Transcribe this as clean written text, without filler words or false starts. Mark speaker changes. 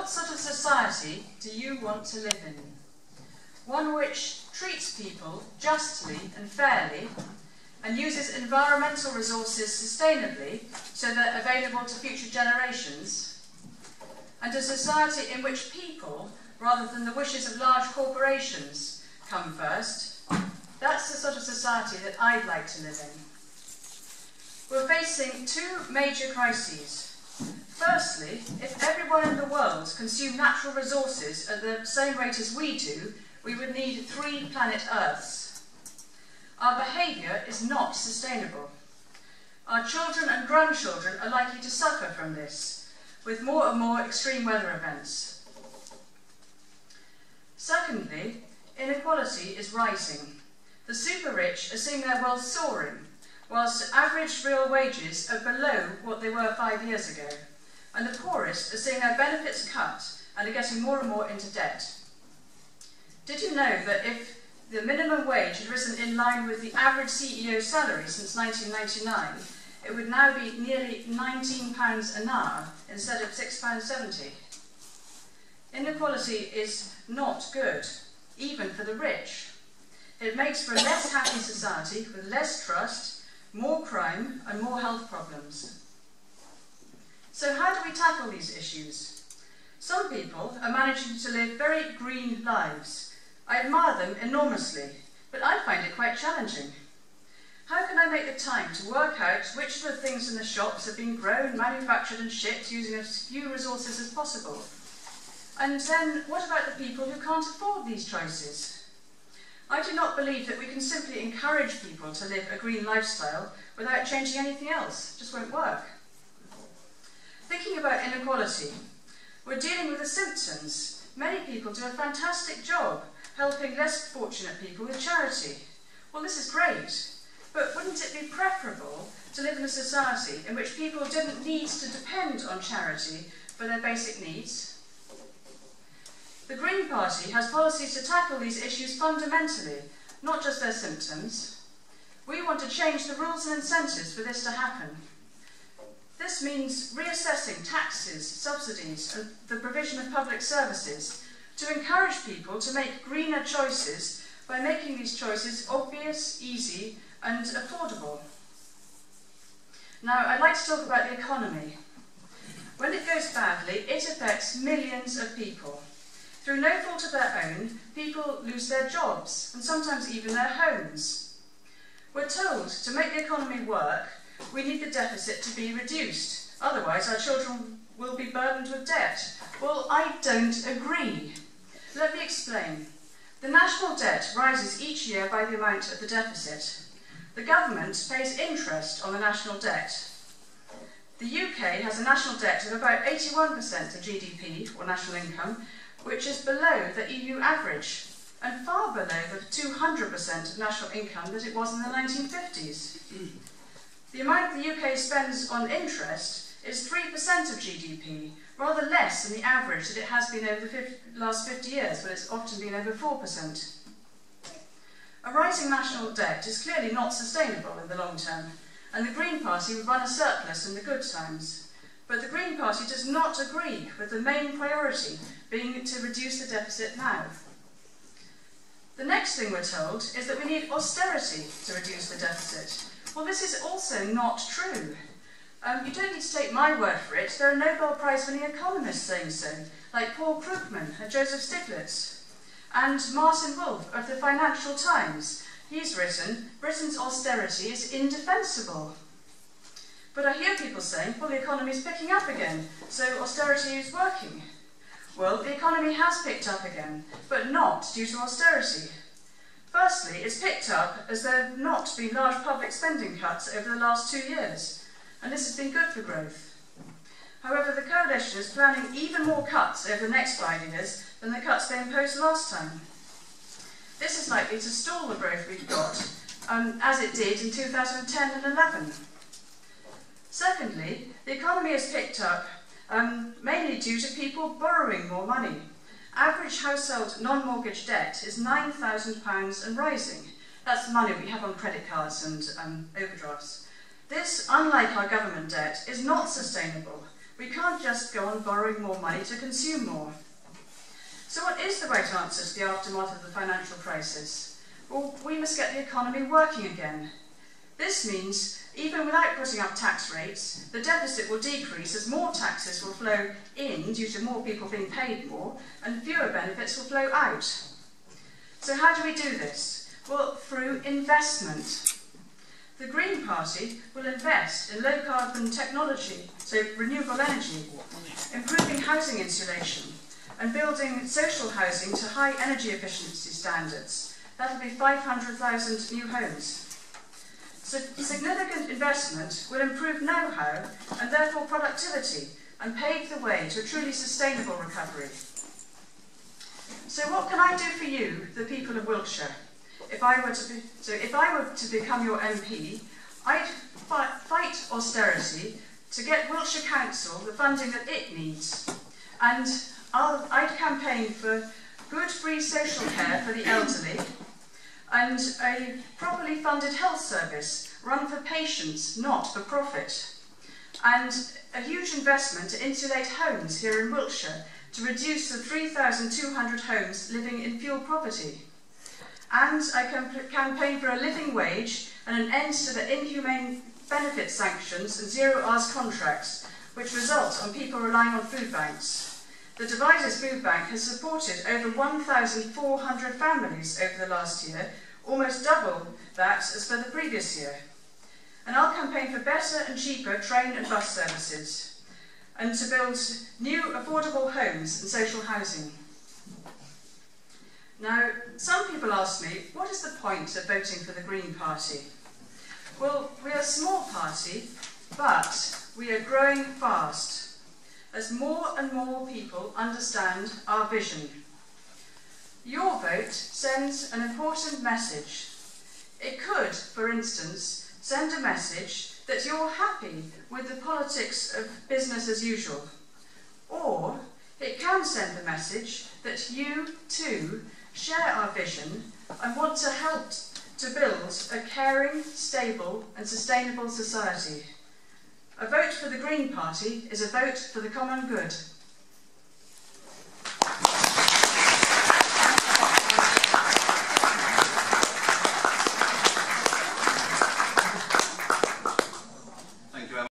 Speaker 1: what sort of society do you want to live in? One which treats people justly and fairly and uses environmental resources sustainably so they're available to future generations? And a society in which people, rather than the wishes of large corporations, come first? That's the sort of society that I'd like to live in. We're facing two major crises. Firstly, if everyone in the world consumed natural resources at the same rate as we do, we would need 3 planet Earths. Our behaviour is not sustainable. Our children and grandchildren are likely to suffer from this, with more and more extreme weather events. Secondly, inequality is rising. The super-rich are seeing their wealth soaring, whilst average real wages are below what they were 5 years ago, and the poorest are seeing their benefits cut and are getting more and more into debt. Did you know that if the minimum wage had risen in line with the average CEO salary since 1999, it would now be nearly £19 an hour instead of £6.70? Inequality is not good, even for the rich. It makes for a less happy society with less trust, more crime and more health problems. So how do we tackle these issues? Some people are managing to live very green lives. I admire them enormously, but I find it quite challenging. How can I make the time to work out which of the things in the shops have been grown, manufactured and shipped using as few resources as possible? And then what about the people who can't afford these choices? I do not believe that we can simply encourage people to live a green lifestyle without changing anything else. It just won't work. Thinking about inequality, we're dealing with the symptoms. Many people do a fantastic job helping less fortunate people with charity. Well, this is great, but wouldn't it be preferable to live in a society in which people didn't need to depend on charity for their basic needs? The Green Party has policies to tackle these issues fundamentally, not just their symptoms. We want to change the rules and incentives for this to happen. This means reassessing taxes, subsidies and the provision of public services to encourage people to make greener choices by making these choices obvious, easy and affordable. Now, I'd like to talk about the economy. When it goes badly, it affects millions of people. Through no fault of their own, people lose their jobs and sometimes even their homes. We're told to make the economy work, we need the deficit to be reduced. Otherwise, our children will be burdened with debt. Well, I don't agree. Let me explain. The national debt rises each year by the amount of the deficit. The government pays interest on the national debt. The UK has a national debt of about 81% of GDP, or national income, which is below the EU average, and far below the 200% of national income that it was in the 1950s. The amount the UK spends on interest is 3% of GDP, rather less than the average that it has been over the last 50 years, when it's often been over 4%. A rising national debt is clearly not sustainable in the long term, and the Green Party would run a surplus in the good times. But the Green Party does not agree with the main priority being to reduce the deficit now. The next thing we're told is that we need austerity to reduce the deficit. Well, this is also not true. You don't need to take my word for it. There are Nobel Prize-winning economists saying so, like Paul Krugman and Joseph Stiglitz, and Martin Wolf of the Financial Times. He's written, Britain's austerity is indefensible. But I hear people saying, well, the economy is picking up again, so austerity is working. Well, the economy has picked up again, but not due to austerity. Firstly, it's picked up as there have not been large public spending cuts over the last 2 years, and this has been good for growth. However, the coalition is planning even more cuts over the next 5 years than the cuts they imposed last time. This is likely to stall the growth we've got, as it did in 2010 and 11. Secondly, the economy has picked up mainly due to people borrowing more money. Average household non-mortgage debt is £9,000 and rising. That's the money we have on credit cards and overdrafts. This, unlike our government debt, is not sustainable. We can't just go on borrowing more money to consume more. So what is the right answer to the aftermath of the financial crisis? Well, we must get the economy working again. This means, even without putting up tax rates, the deficit will decrease as more taxes will flow in due to more people being paid more, and fewer benefits will flow out. So how do we do this? Well, through investment. The Green Party will invest in low-carbon technology, so renewable energy, improving housing insulation, and building social housing to high energy efficiency standards. That will be 500,000 new homes. So significant investment will improve know-how and therefore productivity and pave the way to a truly sustainable recovery. So what can I do for you, the people of Wiltshire? If I were to become your MP, I'd fight austerity to get Wiltshire Council the funding that it needs. And I'd campaign for good free social care for the elderly and a properly funded health service run for patients, not for profit. And a huge investment to insulate homes here in Wiltshire to reduce the 3,200 homes living in fuel poverty. And I campaign for a living wage and an end to the inhumane benefit sanctions and 0 hours contracts, which result on people relying on food banks. The Devizes food bank has supported over 1,400 families over the last year, almost double that as for the previous year. And I'll campaign for better and cheaper train and bus services, and to build new affordable homes and social housing. Now, some people ask me, what is the point of voting for the Green Party? Well, we're a small party, but we are growing fast, as more and more people understand our vision. Your vote sends an important message. It could, for instance, send a message that you're happy with the politics of business as usual. Or it can send the message that you, too, share our vision and want to help to build a caring, stable and sustainable society. A vote for the Green Party is a vote for the common good.